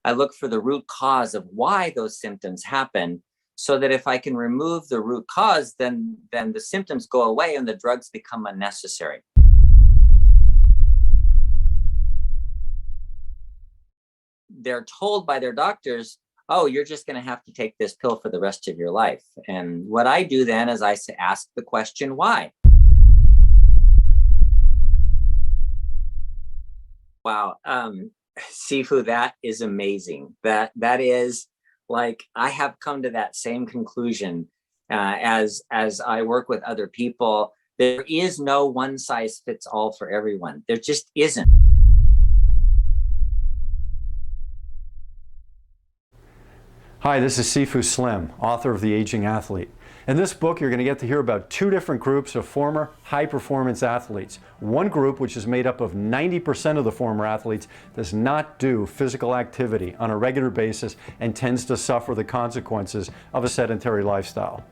I look for the root cause of why those symptoms happen, so that if I can remove the root cause, then the symptoms go away and the drugs become unnecessary. They're told by their doctors, oh, you're just going to have to take this pill for the rest of your life. And what I do then is I ask the question, why? Wow. Sifu, that is amazing. That is like, I have come to that same conclusion as I work with other people. There is no one size fits all for everyone. There just isn't. Hi, this is Sifu Slim, author of The Aging Athlete. In this book, you're going to get to hear about two different groups of former high-performance athletes. One group, which is made up of 90% of the former athletes, does not do physical activity on a regular basis and tends to suffer the consequences of a sedentary lifestyle.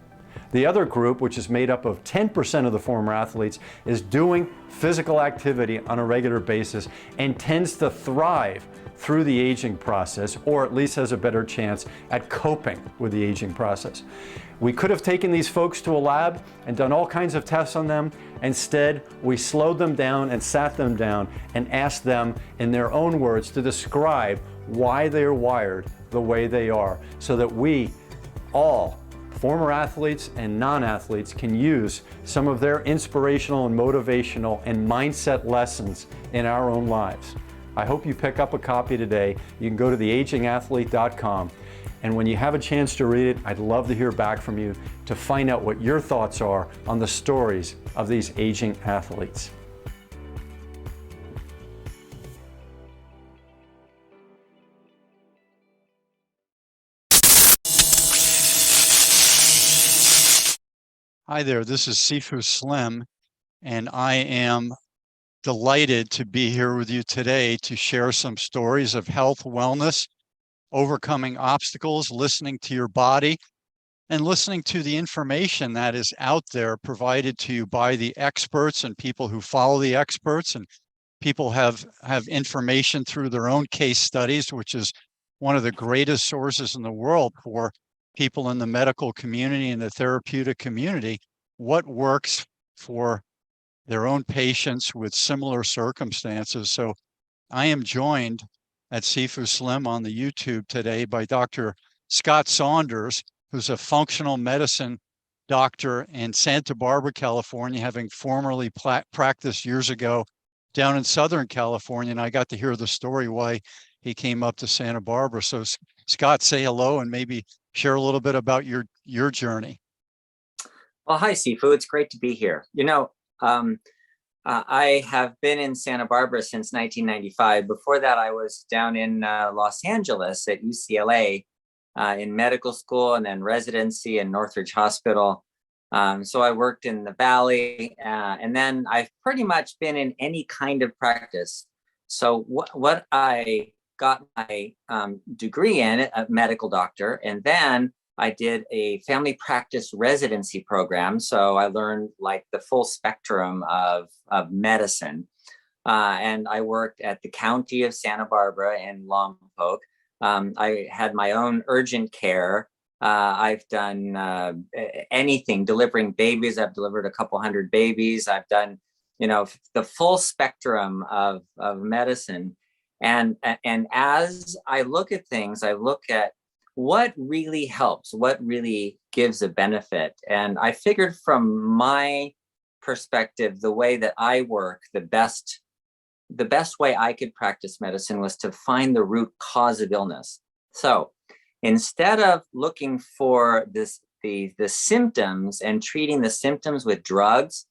The other group, which is made up of 10% of the former athletes, is doing physical activity on a regular basis and tends to thrive through the aging process, or at least has a better chance at coping with the aging process. We could have taken these folks to a lab and done all kinds of tests on them. Instead, we slowed them down and sat them down and asked them, in their own words, to describe why they're wired the way they are, so that we all, former athletes and non-athletes, can use some of their inspirational and motivational and mindset lessons in our own lives. I hope you pick up a copy today. You can go to theagingathlete.com, and when you have a chance to read it, I'd love to hear back from you to find out what your thoughts are on the stories of these aging athletes. Hi there, this is Sifu Slim, and I am delighted to be here with you today to share some stories of health, wellness, overcoming obstacles, listening to your body, and listening to the information that is out there provided to you by the experts and people who follow the experts. And people have information through their own case studies, which is one of the greatest sources in the world for people in the medical community and the therapeutic community, what works for their own patients with similar circumstances. So I am joined at Sifu Slim on the YouTube today by Dr. Scott Saunders, who's a functional medicine doctor in Santa Barbara, California, having formerly practiced years ago down in Southern California. And I got to hear the story why he came up to Santa Barbara. So Scott, say hello and maybe share a little bit about your journey. Well, hi, Sifu. It's great to be here. I have been in Santa Barbara since 1995. Before that, I was down in Los Angeles at UCLA in medical school and then residency in Northridge Hospital. So I worked in the Valley, and then I've pretty much been in any kind of practice. So what I got my degree in, a medical doctor, and then I did a family practice residency program. So I learned like the full spectrum of medicine. And I worked at the County of Santa Barbara in Lompoc. I had my own urgent care. I've done anything, delivering babies. I've delivered a couple hundred babies. I've done, the full spectrum of medicine. And as I look at things, I look at what really helps, what really gives a benefit. And I figured from my perspective, the way that I work, the best way I could practice medicine was to find the root cause of illness. So instead of looking for the symptoms and treating the symptoms with drugs,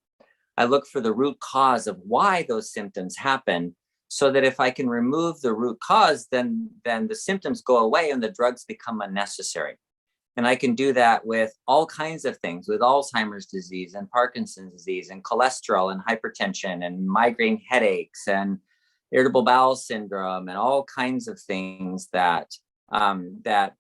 I look for the root cause of why those symptoms happen, so that if I can remove the root cause, then the symptoms go away and the drugs become unnecessary. And I can do that with all kinds of things, with Alzheimer's disease and Parkinson's disease and cholesterol and hypertension and migraine headaches and irritable bowel syndrome and all kinds of things that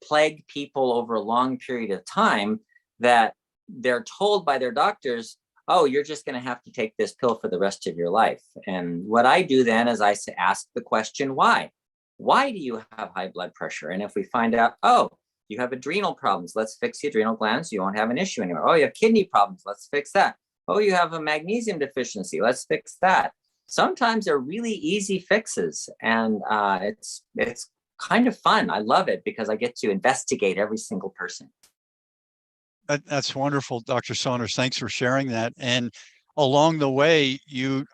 plague people over a long period of time, that they're told by their doctors, oh, you're just going to have to take this pill for the rest of your life. And what I do then is I ask the question, why? why do you have high blood pressure? And if we find out, oh, you have adrenal problems, let's fix the adrenal glands, you won't have an issue anymore. Oh, you have kidney problems, let's fix that. Oh, you have a magnesium deficiency, let's fix that. Sometimes they're really easy fixes, and it's kind of fun. I love it because I get to investigate every single person. That's wonderful, Dr. Saunders. Thanks for sharing that. And along the way, you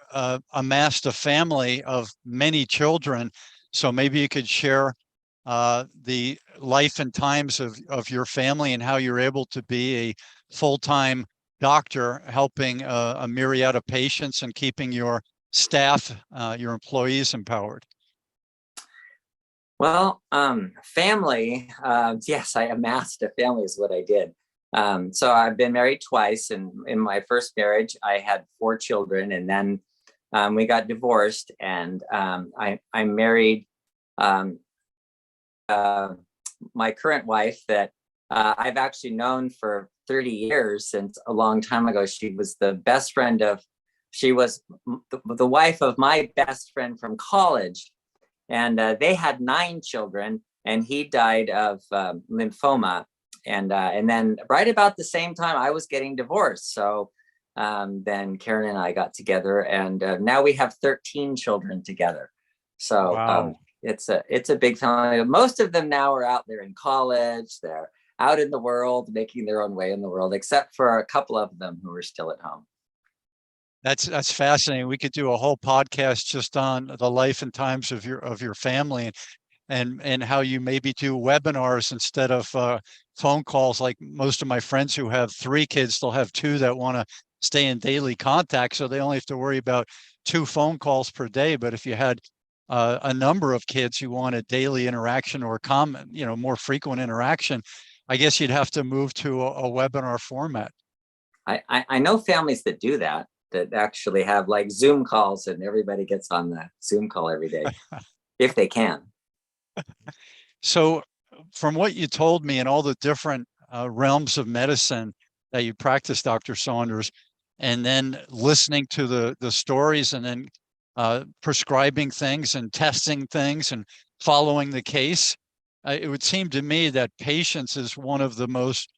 amassed a family of many children. So maybe you could share the life and times of your family and how you're able to be a full-time doctor helping a myriad of patients and keeping your staff, your employees empowered. Well, family, yes, I amassed a family is what I did. So I've been married twice, and in my first marriage, I had 4 children, and then we got divorced, and I married my current wife that I've actually known for 30 years, since a long time ago. She was the best friend of, she was the wife of my best friend from college, and they had 9 children, and he died of lymphoma. And then right about the same time I was getting divorced. So then Karen and I got together, and now we have 13 children together. So Wow. it's a big family. Most of them now are out there in college. They're out in the world, making their own way in the world, except for a couple of them who are still at home. That's fascinating. We could do a whole podcast just on the life and times of your family, and how you maybe do webinars instead of phone calls. Like most of my friends who have 3 kids, they'll have 2 that want to stay in daily contact, so they only have to worry about 2 phone calls per day. But if you had a number of kids who wanted daily interaction or common, more frequent interaction, I guess you'd have to move to a webinar format. I know families that do that actually have like Zoom calls, and everybody gets on the Zoom call every day if they can. So from what you told me and all the different realms of medicine that you practice, Dr. Saunders, and then listening to the stories, and then prescribing things and testing things and following the case, it would seem to me that patience is one of the most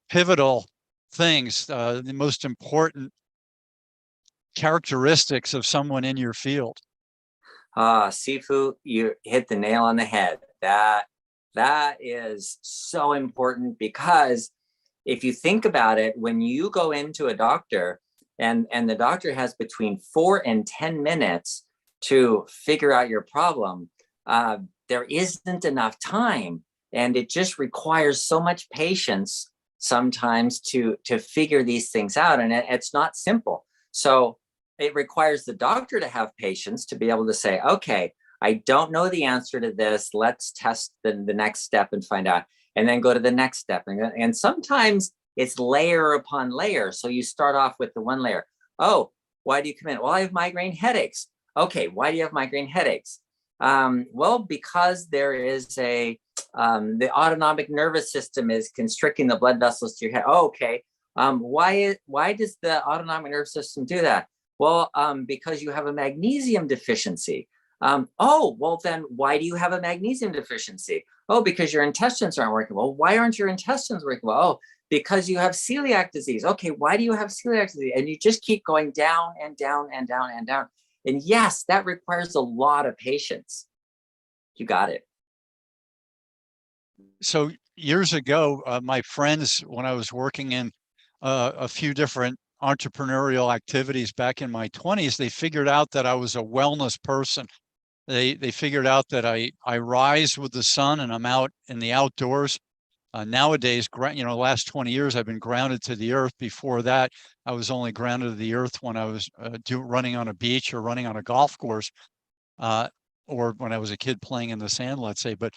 pivotal things, the most important characteristics of someone in your field. Sifu, you hit the nail on the head. That is so important, because if you think about it, when you go into a doctor, and the doctor has between 4 and 10 minutes to figure out your problem, there isn't enough time, and it just requires so much patience sometimes to figure these things out, and it's not simple. So it requires the doctor to have patience to be able to say, okay, I don't know the answer to this. Let's test the next step and find out, and then go to the next step. And sometimes it's layer upon layer. So you start off with the one layer. Oh, why do you come in? Well, I have migraine headaches. Okay, why do you have migraine headaches? Well, because there is the autonomic nervous system is constricting the blood vessels to your head. Oh, okay. Why does the autonomic nervous system do that? Well, because you have a magnesium deficiency. Oh, well, then why do you have a magnesium deficiency? Oh, because your intestines aren't working well. Why aren't your intestines working well? Oh, because you have celiac disease. Okay, why do you have celiac disease? And you just keep going down and down and down and down. And yes, that requires a lot of patience. You got it. So years ago, my friends, when I was working in a few different entrepreneurial activities back in my 20s, they figured out that I was a wellness person. They figured out that I rise with the sun and I'm out in the outdoors. Nowadays, last 20 years, I've been grounded to the earth. Before that, I was only grounded to the earth when I was running on a beach or running on a golf course, or when I was a kid playing in the sand, let's say. But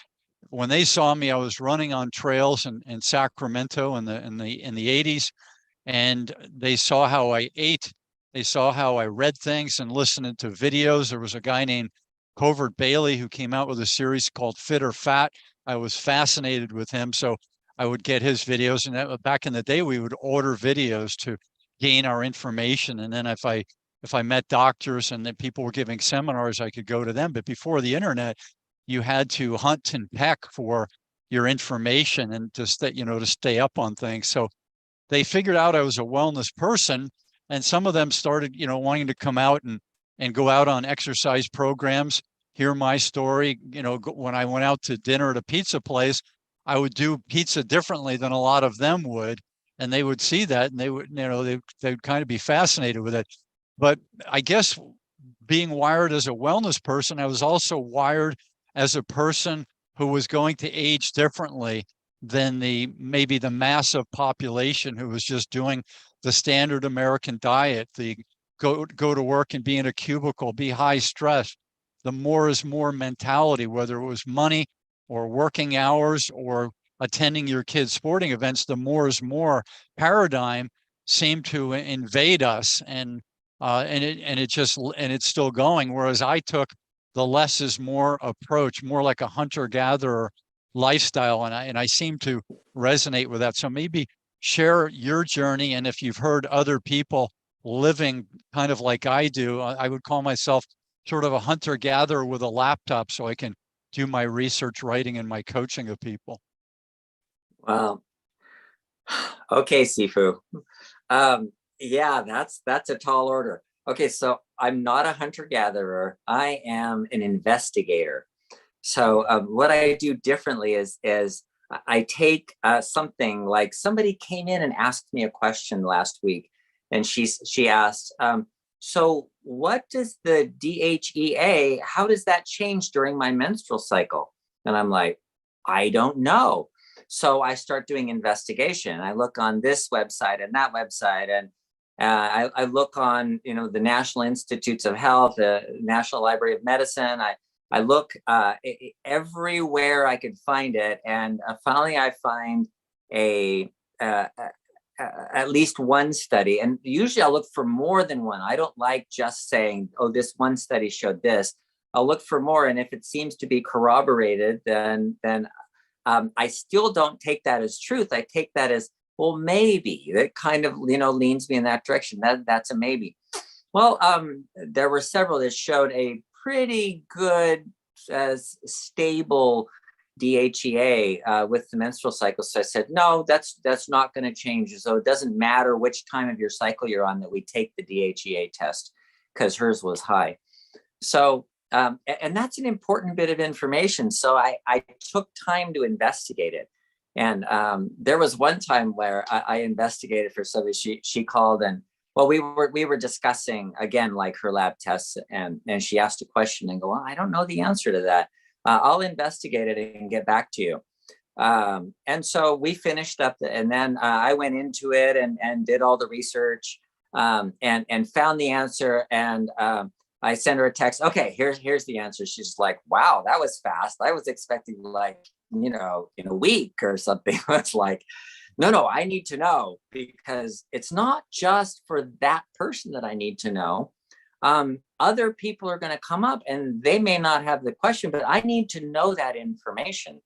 when they saw me, I was running on trails in Sacramento in the 80s, and they saw how I ate. They saw how I read things and listened to videos. There was a guy named Covert Bailey who came out with a series called Fit or Fat. I was fascinated with him, so I would get his videos. And back in the day, we would order videos to gain our information. And then if I met doctors and then people were giving seminars, I could go to them. But before the internet, you had to hunt and peck for your information and to stay up on things. So they figured out I was a wellness person, and some of them started, wanting to come out and go out on exercise programs, hear my story. When I went out to dinner at a pizza place, I would do pizza differently than a lot of them would, and they would see that, and they would, they'd kind of be fascinated with it. But I guess being wired as a wellness person, I was also wired as a person who was going to age differently than maybe the massive population who was just doing the standard American diet, the go to work and be in a cubicle, be high stress, the more is more mentality, whether it was money or working hours or attending your kids' sporting events, the more is more paradigm seemed to invade us, and it's still going. Whereas I took the less is more approach, more like a hunter-gatherer lifestyle, and I seem to resonate with that. So maybe share your journey, and if you've heard other people living kind of like I do, I would call myself sort of a hunter-gatherer with a laptop, so I can do my research writing and my coaching of people. Well, okay, Sifu. Yeah, that's a tall order. Okay, so I'm not a hunter-gatherer. I am an investigator. So what I do differently is I take something like, somebody came in and asked me a question last week, and she asked, so what does the DHEA, how does that change during my menstrual cycle? And I'm like, I don't know. So I start doing investigation. I look on this website and that website, and I look on, the National Institutes of Health, the National Library of Medicine. I look everywhere I could find it, and finally I find at least one study. And usually I'll look for more than one. I don't like just saying, oh, this one study showed this. I'll look for more, and if it seems to be corroborated, then I still don't take that as truth. I take that as, well, maybe. That kind of, leans me in that direction. That's a maybe. Well, there were several that showed a pretty good, stable DHEA with the menstrual cycle. So I said, no, that's not going to change. So it doesn't matter which time of your cycle you're on that we take the DHEA test, because hers was high. So, and that's an important bit of information. So I took time to investigate it. And there was one time where I investigated for somebody. She called, and well, we were discussing again, like her lab tests, and she asked a question and go, well, I don't know the answer to that. I'll investigate it and get back to you. And so we finished up, and then I went into it and did all the research, and found the answer. And I sent her a text. Okay, here's the answer. She's like, wow, that was fast. I was expecting like, in a week or something. It's like, no, I need to know, because it's not just for that person that I need to know. Other people are going to come up and they may not have the question, but I need to know that information.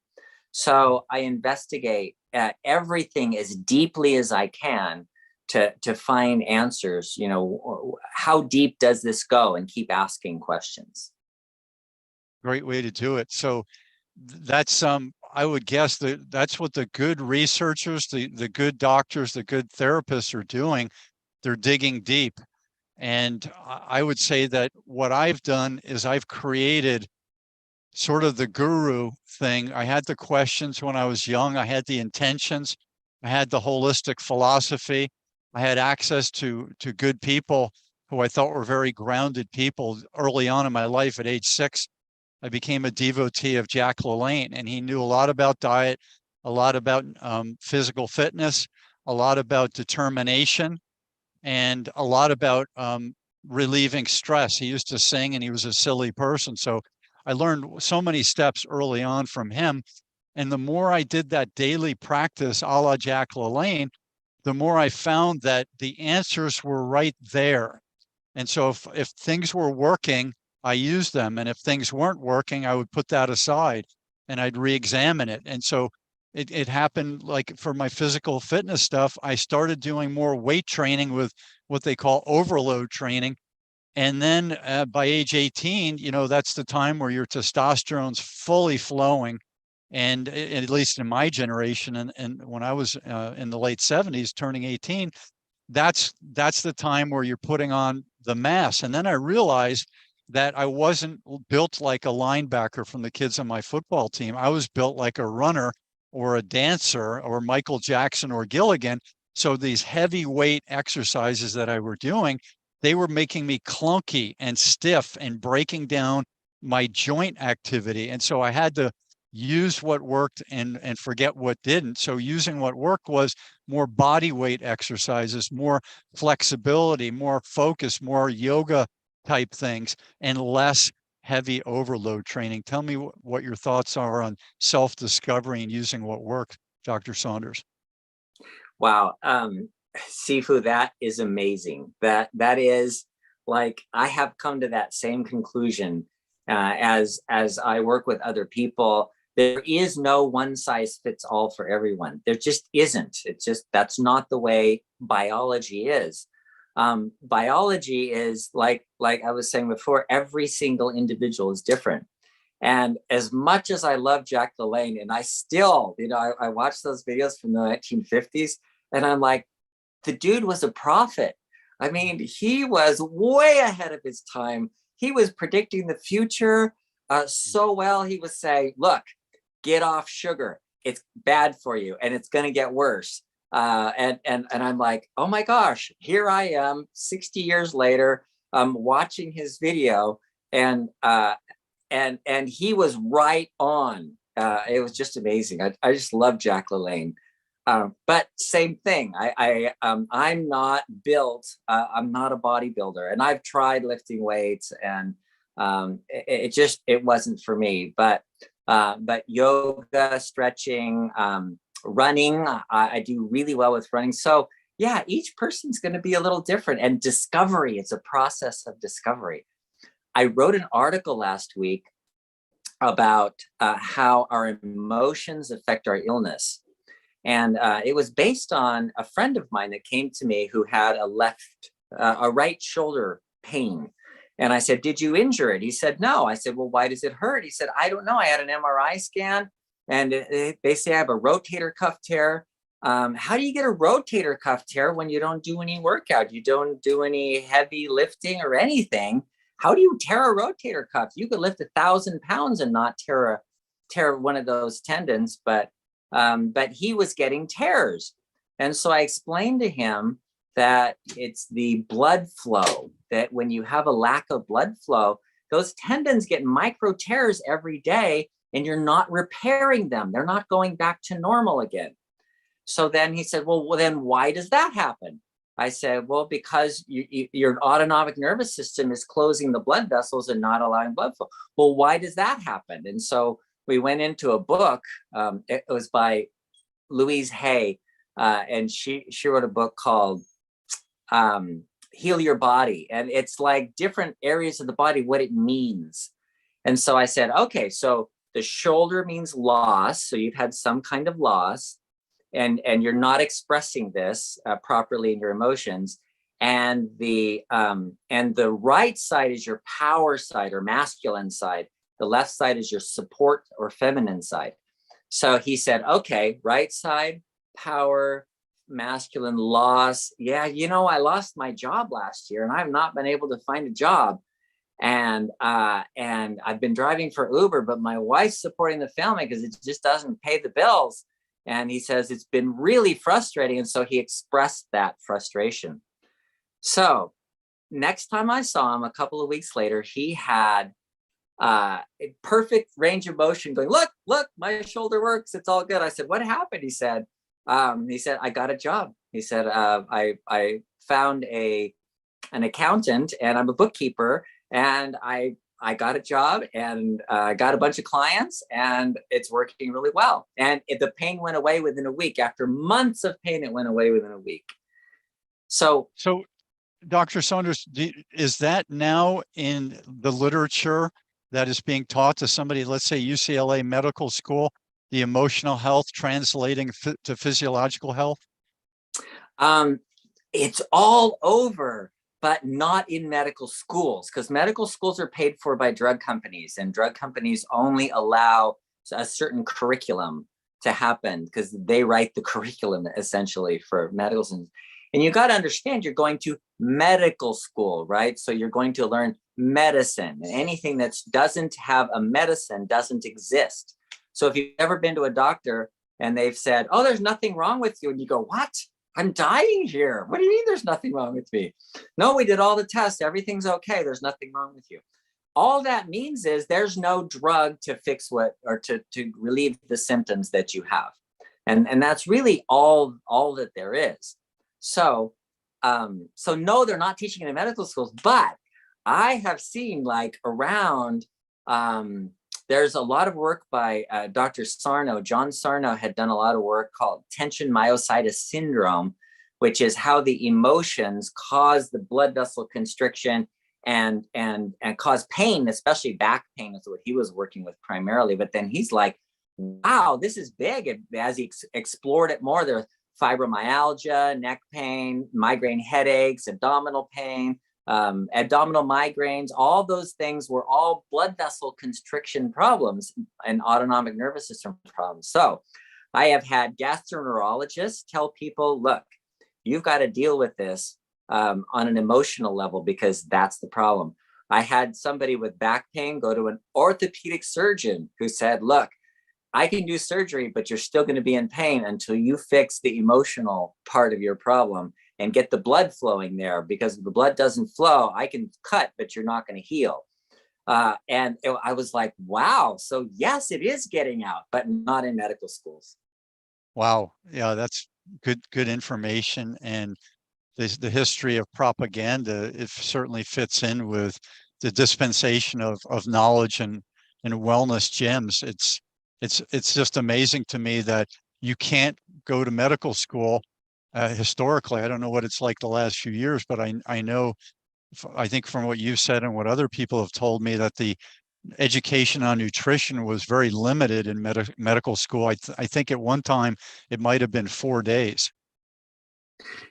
So I investigate everything as deeply as I can to find answers. How deep does this go, and keep asking questions. Great way to do it. So that's I would guess that's what the good researchers, the good doctors, the good therapists are doing. They're digging deep. And I would say that what I've done is I've created sort of the guru thing. I had the questions when I was young. I had the intentions. I had the holistic philosophy. I had access to good people who I thought were very grounded people. Early on in my life, at age 6, I became a devotee of Jack LaLanne, and he knew a lot about diet, a lot about physical fitness, a lot about determination, and a lot about relieving stress. He used to sing, and he was a silly person. So I learned so many steps early on from him. And the more I did that daily practice a la Jack LaLanne, the more I found that the answers were right there. And so if things were working, I used them. And if things weren't working, I would put that aside and I'd re-examine it. And so it happened, like for my physical fitness stuff, I started doing more weight training with what they call overload training. And then by age 18, that's the time where your testosterone's fully flowing. And at least in my generation, and when I was in the late 70s, turning 18, that's the time where you're putting on the mass. And then I realized that I wasn't built like a linebacker from the kids on my football team. I was built like a runner or a dancer or Michael Jackson or Gilligan. So these heavyweight exercises that I were doing, they were making me clunky and stiff and breaking down my joint activity. And so I had to use what worked and forget what didn't. So using what worked was more body weight exercises, more flexibility, more focus, more yoga type things, and less heavy overload training. Tell me what your thoughts are on self-discovery and using what worked, Dr. Saunders. Wow. Sifu, that is amazing. That is like, I have come to that same conclusion as I work with other people. There is no one size fits all for everyone. There just isn't. It's just, that's not the way biology is. Biology is like I was saying before, every single individual is different. And as much as I love Jack LaLanne, and I still, I watch those videos from the 1950s, and I'm like, the dude was a prophet. I mean, he was way ahead of his time. He was predicting the future so well. He was saying, look, get off sugar. It's bad for you, and it's going to get worse. And I'm like, oh my gosh, here I am 60 years later, watching his video, and he was right on. It was just amazing. I just love Jack LaLanne. But same thing. I'm not built. I'm not a bodybuilder, and I've tried lifting weights, and it wasn't for me. But yoga, stretching, running, I do really well with running. So yeah, each person's going to be a little different. And discovery, it's a process of discovery. I wrote an article last week about how our emotions affect our illness. And it was based on a friend of mine that came to me who had a right shoulder pain. And I said, did you injure it? He said, no. I said, well, why does it hurt? He said, I don't know. I had an MRI scan, and they say I have a rotator cuff tear. How do you get a rotator cuff tear when you don't do any workout? You don't do any heavy lifting or anything. How do you tear a rotator cuff? You could lift 1,000 pounds and not tear one of those tendons, but he was getting tears. And so I explained to him that it's the blood flow, that when you have a lack of blood flow, those tendons get micro tears every day, and you're not repairing them. They're not going back to normal again. So then he said, well, then why does that happen? I said, well, because your autonomic nervous system is closing the blood vessels and not allowing blood flow. Well, why does that happen? And so we went into a book. It was by Louise Hay, and she wrote a book called Heal Your Body. And it's like different areas of the body, what it means. And so I said, okay, so the shoulder means loss. So you've had some kind of loss, and you're not expressing this properly in your emotions. And the right side is your power side or masculine side. The left side is your support or feminine side. So he said, okay, right side, power, masculine, loss. Yeah, I lost my job last year, and I've not been able to find a job. And I've been driving for Uber, but my wife's supporting the family because it just doesn't pay the bills. And he says it's been really frustrating. And so he expressed that frustration. So next time I saw him a couple of weeks later, he had a perfect range of motion going, look, my shoulder works. It's all good. I said, what happened? He said, I got a job. He said, I found an accountant, and I'm a bookkeeper, and I got a job, and I got a bunch of clients, and it's working really well. And the pain went away within a week. After months of pain, it went away within a week. So Dr. Saunders, is that now in the literature that is being taught to somebody, let's say UCLA Medical School, the emotional health translating to physiological health? It's all over, but not in medical schools, because medical schools are paid for by drug companies, and drug companies only allow a certain curriculum to happen because they write the curriculum essentially for medical students. And you got to understand, you're going to medical school, right? So you're going to learn medicine, and anything that doesn't have a medicine doesn't exist. So if you've ever been to a doctor and they've said, oh, there's nothing wrong with you, and you go, what? I'm dying here. What do you mean there's nothing wrong with me? No, we did all the tests. Everything's okay. There's nothing wrong with you. All that means is there's no drug to fix what, or to relieve the symptoms that you have. And that's really all that there is. So no, they're not teaching it in medical schools, but I have seen like around, there's a lot of work by Dr. Sarno. John Sarno had done a lot of work called tension myositis syndrome, which is how the emotions cause the blood vessel constriction and cause pain, especially back pain is what he was working with primarily. But then he's like, wow, this is big. And as he explored it more, there's fibromyalgia, neck pain, migraine headaches, abdominal pain, abdominal migraines. All those things were all blood vessel constriction problems and autonomic nervous system problems. So I have had gastroenterologists tell people, look, you've got to deal with this on an emotional level, because that's the problem. I had somebody with back pain go to an orthopedic surgeon who said, look, I can do surgery, but you're still going to be in pain until you fix the emotional part of your problem and get the blood flowing there, because if the blood doesn't flow, I can cut, but you're not going to heal. I was like, wow. So yes, it is getting out, but not in medical schools. Wow. Yeah, that's good information. And the history of propaganda, it certainly fits in with the dispensation of knowledge and wellness gems. It's just amazing to me that you can't go to medical school. Historically, I don't know what it's like the last few years, but I know, I think from what you've said and what other people have told me, that the education on nutrition was very limited in medical school. I think at one time it might have been 4 days.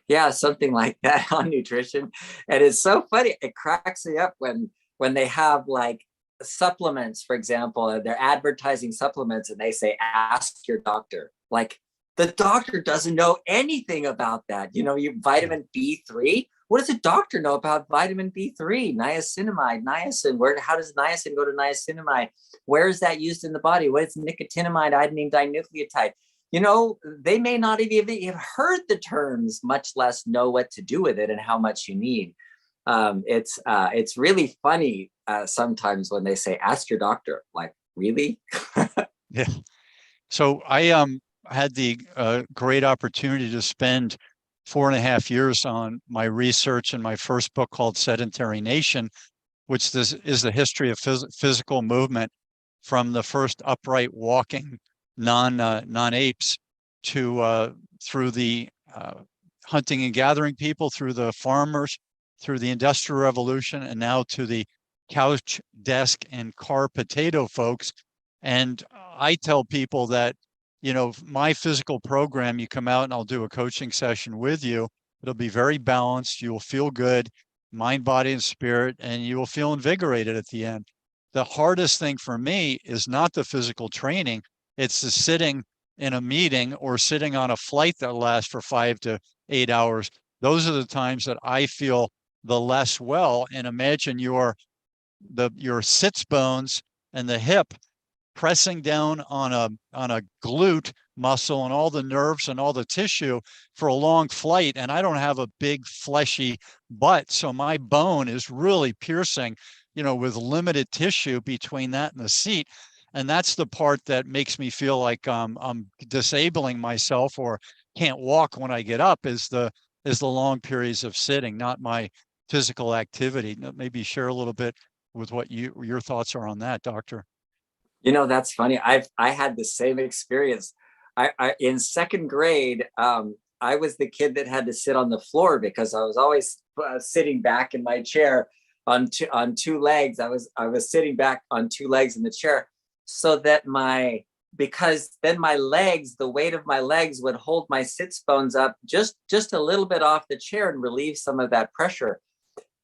Yeah, something like that on nutrition. And it's so funny. It cracks me up when they have like supplements, for example, they're advertising supplements and they say, ask your doctor. Like, the doctor doesn't know anything about that. You know, vitamin B3. What does a doctor know about vitamin B3? Niacinamide, niacin. How does niacin go to niacinamide? Where is that used in the body? What is nicotinamide, iodine dinucleotide? You know, they may not even have heard the terms, much less know what to do with it and how much you need. It's really funny sometimes when they say, ask your doctor. Like, really? Yeah. So I had the great opportunity to spend 4.5 years on my research in my first book called Sedentary Nation, which is the history of physical movement from the first upright walking non-apes to through the hunting and gathering people, through the farmers, through the Industrial Revolution, and now to the couch, desk, and car potato folks. And I tell people that, you know, my physical program, you come out and I'll do a coaching session with you. It'll be very balanced. You will feel good, mind, body, and spirit, and you will feel invigorated at the end. The hardest thing for me is not the physical training. It's the sitting in a meeting or sitting on a flight that lasts for 5 to 8 hours. Those are the times that I feel the less well. And imagine your sits bones and the hip pressing down on a glute muscle and all the nerves and all the tissue for a long flight. And I don't have a big fleshy butt, so my bone is really piercing, you know, with limited tissue between that and the seat. And that's the part that makes me feel like I'm disabling myself or can't walk when I get up, is the long periods of sitting, not my physical activity. Maybe share a little bit with what your thoughts are on that, doctor. You know, that's funny. I had the same experience. I in second grade, I was the kid that had to sit on the floor because I was always sitting back in my chair on two legs. I was sitting back on two legs in the chair, so that because then my legs, the weight of my legs would hold my sits bones up just a little bit off the chair and relieve some of that pressure.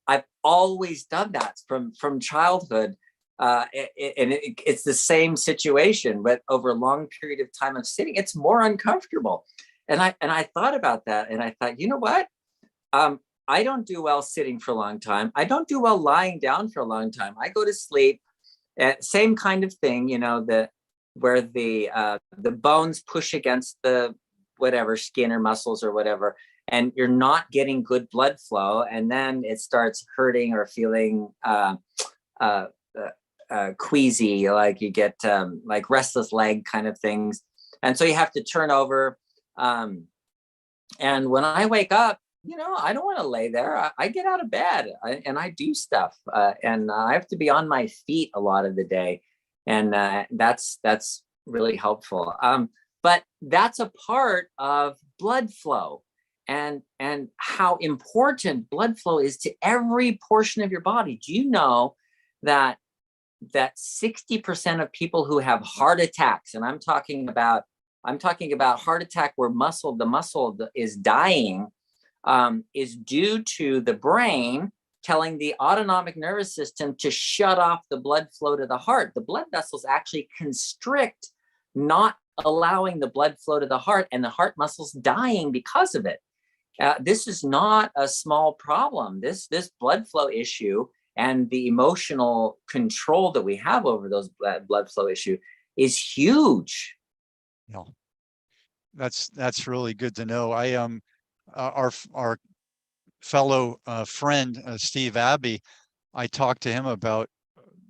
I've always done that from childhood. It's the same situation, but over a long period of time of sitting, it's more uncomfortable. And I thought about that, and I thought, you know what? I don't do well sitting for a long time. I don't do well lying down for a long time. I go to sleep. Same kind of thing, where the bones push against the whatever skin or muscles or whatever, and you're not getting good blood flow, and then it starts hurting or feeling queasy, like you get like restless leg kind of things, and so you have to turn over. And when I wake up, I don't want to lay there. I get out of bed and I do stuff, and I have to be on my feet a lot of the day, and that's really helpful. But that's a part of blood flow, and how important blood flow is to every portion of your body. Do you know that 60% of people who have heart attacks, and I'm talking about heart attack where the muscle is dying, is due to the brain telling the autonomic nervous system to shut off the blood flow to the heart. The blood vessels actually constrict, not allowing the blood flow to the heart, and the heart muscles dying because of it. This is not a small problem. This blood flow issue and the emotional control that we have over those blood flow issue is huge. Yeah, that's really good to know. Our fellow friend Steve Abbey, I talked to him about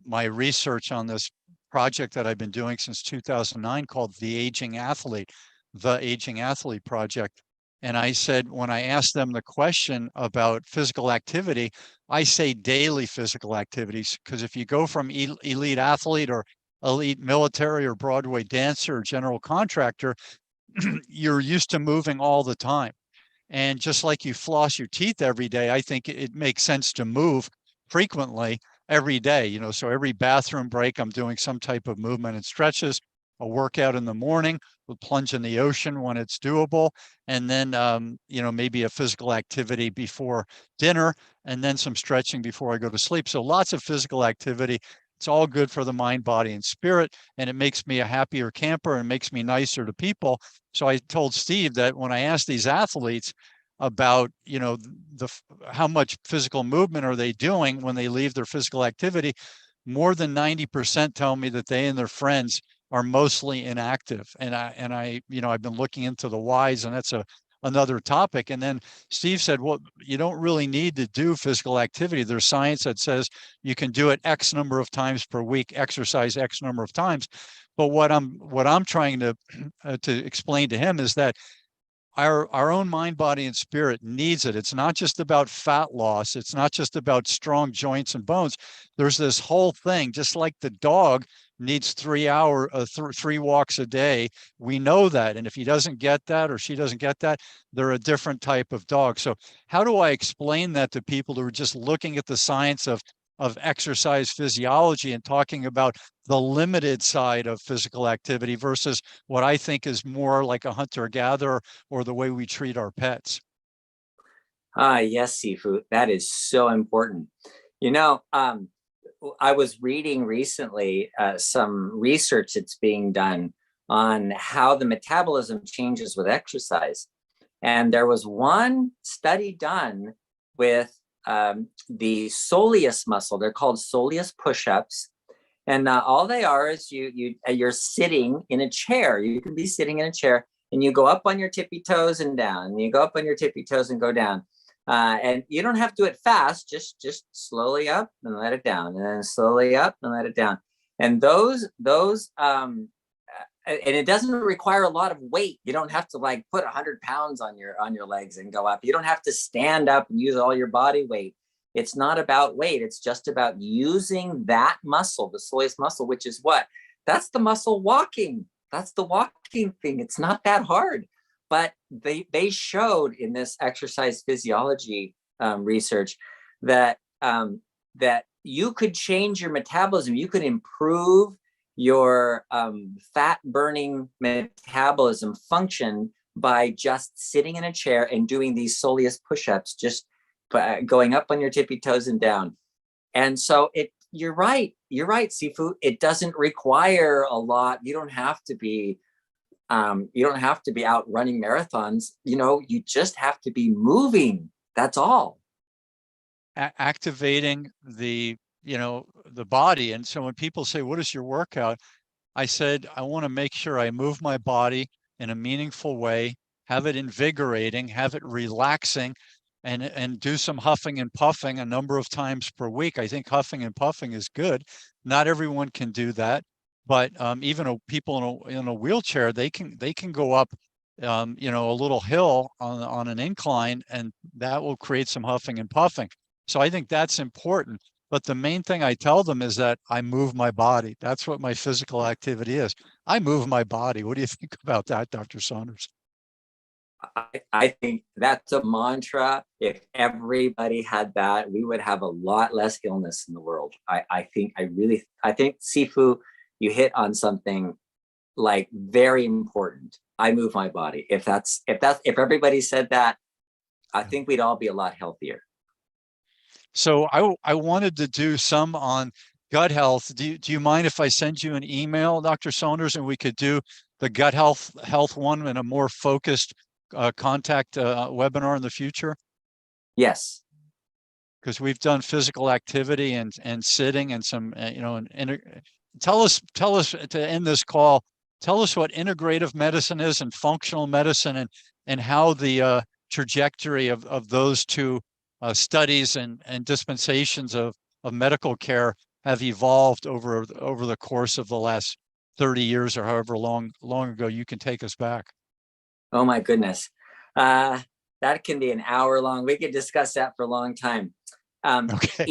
my research on this project that I've been doing since 2009 called The Aging Athlete Project. And I said, when I asked them the question about physical activity, I say daily physical activities, because if you go from elite athlete or elite military or Broadway dancer or general contractor, you're used to moving all the time. And just like you floss your teeth every day, I think it makes sense to move frequently every day. So every bathroom break, I'm doing some type of movement and stretches, a workout in the morning, a plunge in the ocean when it's doable, and then, maybe a physical activity before dinner, and then some stretching before I go to sleep. So lots of physical activity. It's all good for the mind, body, and spirit, and it makes me a happier camper and makes me nicer to people. So I told Steve that when I asked these athletes about, how much physical movement are they doing when they leave their physical activity, more than 90% tell me that they and their friends are mostly inactive. And I've been looking into the whys, and that's another topic. And then Steve said, well, you don't really need to do physical activity. There's science that says you can do it X number of times per week, exercise X number of times. But what I'm trying to explain to him is that our own mind, body, and spirit needs it. It's not just about fat loss. It's not just about strong joints and bones. There's this whole thing, just like the dog needs 3 walks a day. We know that. And if he doesn't get that, or she doesn't get that, they're a different type of dog. So how do I explain that to people who are just looking at the science of exercise physiology and talking about the limited side of physical activity versus what I think is more like a hunter-gatherer or the way we treat our pets? Yes, Sifu, that is so important. I was reading recently some research that's being done on how the metabolism changes with exercise. And there was one study done with the soleus muscle. They're called soleus push-ups. And all they are is you're sitting in a chair. You can be sitting in a chair, and you go up on your tippy toes and down. And you go up on your tippy toes and go down. And you don't have to do it fast, just slowly up and let it down, and then slowly up and let it down. And and it doesn't require a lot of weight. You don't have to like put 100 pounds on your legs and go up. You don't have to stand up and use all your body weight. It's not about weight. It's just about using that muscle, the soleus muscle, which is what? That's the muscle walking. That's the walking thing. It's not that hard. But they showed in this exercise physiology research that you could change your metabolism. You could improve your fat burning metabolism function by just sitting in a chair and doing these soleus push-ups, just going up on your tippy toes and down. And so you're right, Sifu. It doesn't require a lot. You don't have to be out running marathons. You just have to be moving. That's all. Activating the body. And so when people say, what is your workout? I said, I want to make sure I move my body in a meaningful way, have it invigorating, have it relaxing, and do some huffing and puffing a number of times per week. I think huffing and puffing is good. Not everyone can do that, but even people in a wheelchair, they can go up a little hill on an incline, and that will create some huffing and puffing. So I think that's important. But the main thing I tell them is that I move my body. That's what my physical activity is. I move my body. What do you think about that, Dr. Saunders? I think that's a mantra. If everybody had that, we would have a lot less illness in the world. I think Sifu, you hit on something like very important. I move my body. If everybody said that, I think we'd all be a lot healthier. So I wanted to do some on gut health. Do you mind if I send you an email, Dr. Saunders, and we could do the gut health one in a more focused contact webinar in the future? Yes. Because we've done physical activity and sitting and some, tell us to end this call, tell us what integrative medicine is and functional medicine, and how the trajectory of those two studies and dispensations of medical care have evolved over the course of the last 30 years or however long ago you can take us back. Oh my goodness. That can be an hour long. We could discuss that for a long time. Okay.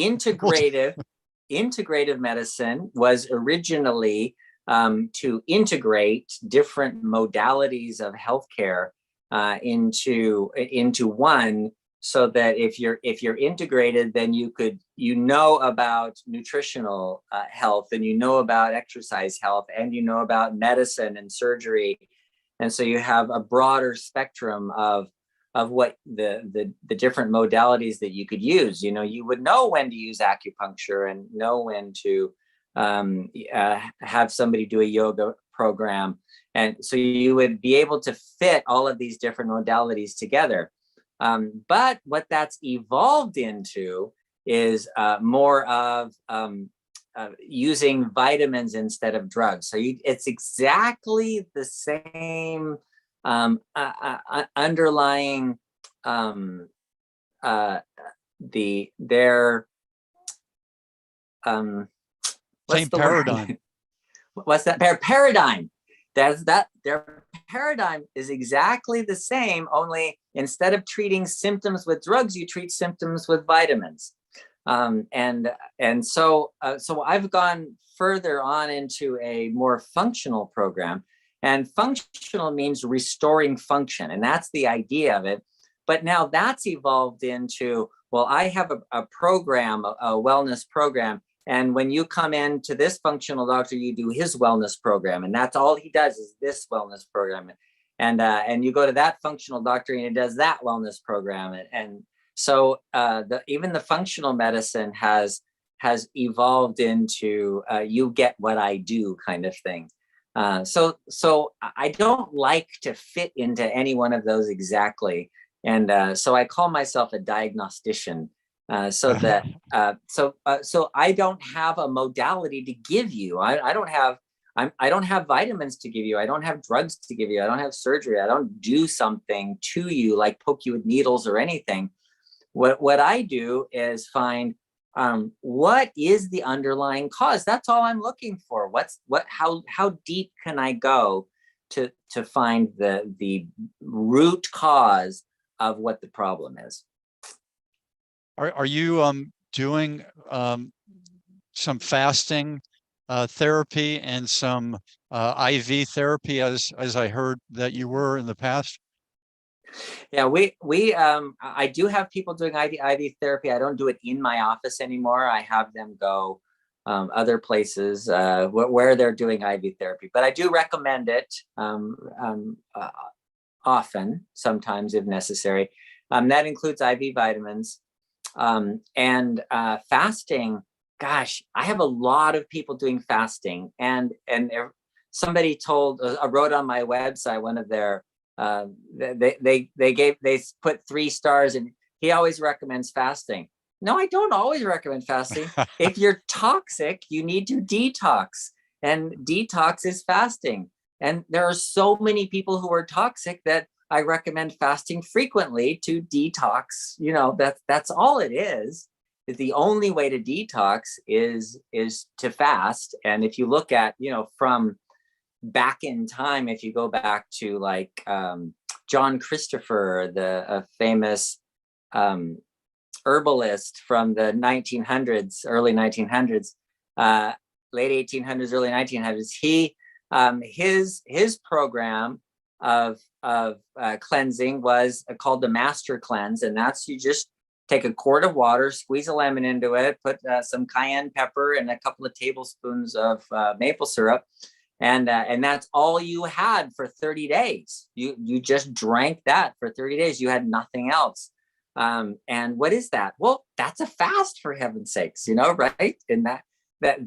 Integrative medicine was originally to integrate different modalities of healthcare into one, so that if you're integrated, then you know about nutritional health, and you know about exercise health, and you know about medicine and surgery, and so you have a broader spectrum of what the different modalities that you could use. You would know when to use acupuncture and know when to have somebody do a yoga program, and so you would be able to fit all of these different modalities together. But what that's evolved into is more of using vitamins instead of drugs. So it's exactly the same underlying same paradigm. What's that paradigm? Their paradigm is exactly the same, only instead of treating symptoms with drugs, you treat symptoms with vitamins. So I've gone further on into a more functional program, and functional means restoring function, and that's the idea of it. But now that's evolved into, well, I have a program, a wellness program, and when you come in to this functional doctor, you do his wellness program, and that's all he does is this wellness program. And you go to that functional doctor, and he does that wellness program. And so even the functional medicine has evolved into you get what I do kind of thing. So I don't like to fit into any one of those exactly, and so I call myself a diagnostician. So I don't have a modality to give you. I don't have vitamins to give you. I don't have drugs to give you. I don't have surgery. I don't do something to you like poke you with needles or anything. What I do is find what is the underlying cause. That's all I'm looking for. How deep can I go to find the root cause of what the problem is? Are you doing some fasting therapy and some IV therapy, as I heard that you were in the past? Yeah, I do have people doing IV therapy. I don't do it in my office anymore. I have them go other places where they're doing IV therapy. But I do recommend it often, sometimes if necessary. That includes IV vitamins. And fasting, gosh, I have a lot of people doing fasting, and somebody wrote on my website, one of their they put 3 stars, and he always recommends fasting. No, I don't always recommend fasting. If you're toxic, you need to detox, and detox is fasting. And there are so many people who are toxic that I recommend fasting frequently to detox. You know, that's all it is. The only way to detox is to fast. And if you look at, you know, from back in time, if you go back to like John Christopher, the famous herbalist from the 1900s, early 1900s, late 1800s, early 1900s, his program of cleansing was called the master cleanse, and that's you just take a quart of water, squeeze a lemon into it, put some cayenne pepper and a couple of tablespoons of maple syrup, and that's all you had for 30 days. You just drank that for 30 days. You had nothing else. And what is that? Well, that's a fast, for heaven's sakes, you know, right? And that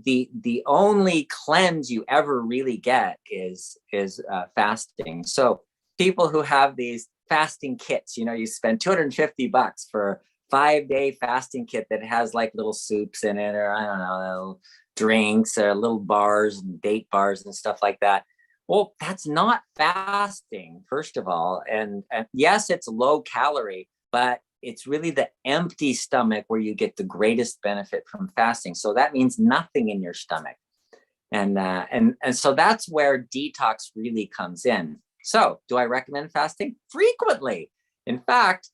the only cleanse you ever really get is fasting. So people who have these fasting kits, you know, you spend $250 for 5-day fasting kit that has like little soups in it, or I don't know, little drinks or little bars and date bars and stuff like that. Well, that's not fasting, first of all. And yes, it's low calorie, but it's really the empty stomach where you get the greatest benefit from fasting. So that means nothing in your stomach. And so that's where detox really comes in. So do I recommend fasting? Frequently. In fact,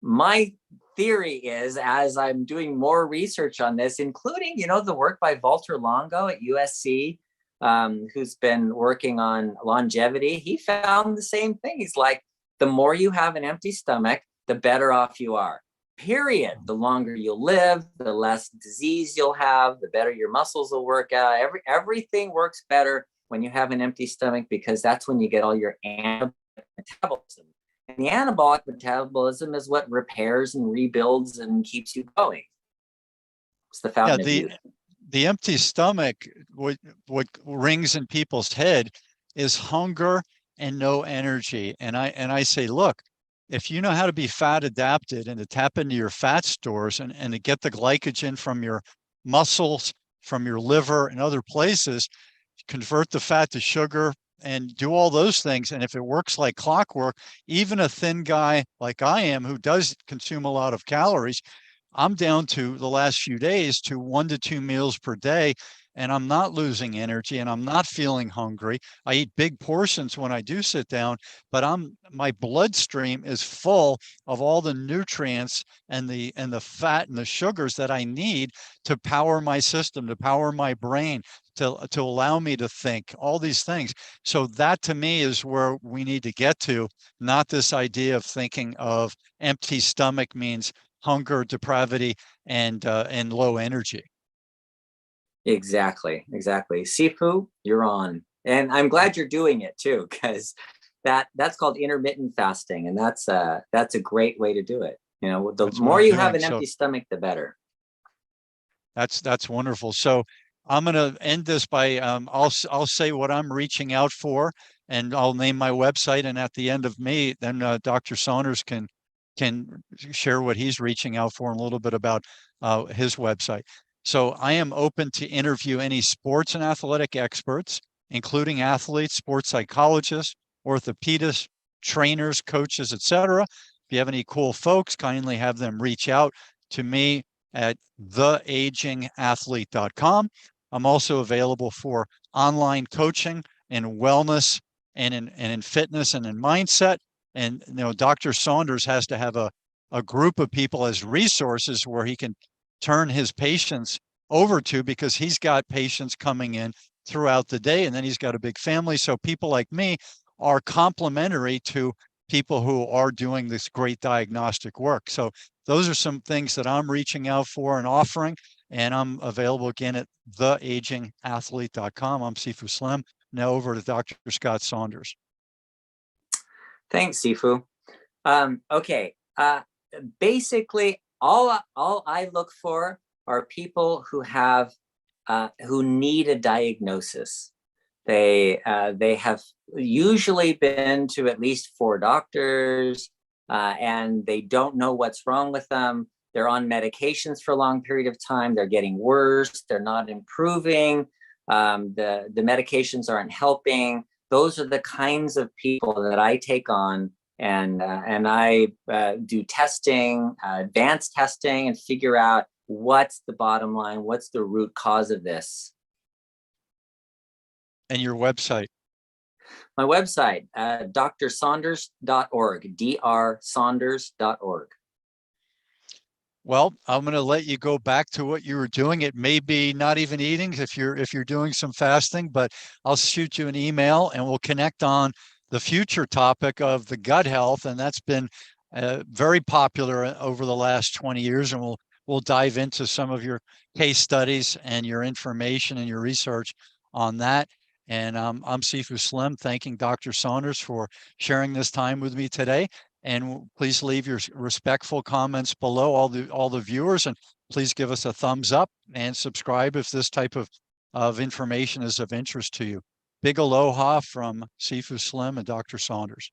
my theory is, as I'm doing more research on this, including, you know, the work by Walter Longo at USC, who's been working on longevity, he found the same thing. He's like, the more you have an empty stomach, the better off you are, period. The longer you'll live, the less disease you'll have, the better your muscles will work out. Everything works better when you have an empty stomach, because that's when you get all your anabolic metabolism. And the anabolic metabolism is what repairs and rebuilds and keeps you going. It's the fountain of youth. The empty stomach, what rings in people's head is hunger and no energy. And I say, look, if you know how to be fat adapted and to tap into your fat stores and to get the glycogen from your muscles, from your liver and other places, convert the fat to sugar and do all those things. And if it works like clockwork, even a thin guy like I am, who does consume a lot of calories, I'm down to the last few days to 1 to 2 meals per day, and I'm not losing energy and I'm not feeling hungry. I eat big portions when I do sit down, but my bloodstream is full of all the nutrients and the fat and the sugars that I need to power my system, to power my brain, to allow me to think, all these things. So that to me is where we need to get to, not this idea of thinking of empty stomach means hunger, depravity, and low energy. Exactly. Sifu, you're on. And I'm glad you're doing it too, because that's called intermittent fasting, and that's a great way to do it. You know, the more you have an empty stomach, the better. That's wonderful. So I'm going to end this by I'll say what I'm reaching out for, and I'll name my website. And at the end of me, then Dr. Saunders can share what he's reaching out for and a little bit about his website. So I am open to interview any sports and athletic experts, including athletes, sports psychologists, orthopedists, trainers, coaches, etc. If you have any cool folks, kindly have them reach out to me at theagingathlete.com. I'm also available for online coaching in wellness and in fitness and in mindset. And you know, Dr. Saunders has to have a group of people as resources where he can turn his patients over to, because he's got patients coming in throughout the day, and then he's got a big family. So people like me are complementary to people who are doing this great diagnostic work. So those are some things that I'm reaching out for and offering, and I'm available again at theagingathlete.com. I'm Sifu Slim. Now over to Dr. Scott Saunders. Thanks, Sifu. Okay. Basically, all I look for are people who have who need a diagnosis. They have usually been to at least 4 doctors, and they don't know what's wrong with them. They're on medications for a long period of time. They're getting worse. They're not improving. The medications aren't helping. Those are the kinds of people that I take on, and I do testing, advanced testing, and figure out what's the bottom line, what's the root cause of this. And your website? My website, drsaunders.org, drsaunders.org. Well, I'm going to let you go back to what you were doing. It may be not even eating if you're doing some fasting, but I'll shoot you an email and we'll connect on the future topic of the gut health, and that's been very popular over the last 20 years. And we'll dive into some of your case studies and your information and your research on that. And I'm Sifu Slim, thanking Dr. Saunders for sharing this time with me today. And please leave your respectful comments below, all the viewers, and please give us a thumbs up and subscribe if this type of information is of interest to you. Big aloha from Sifu Slim and Dr. Saunders.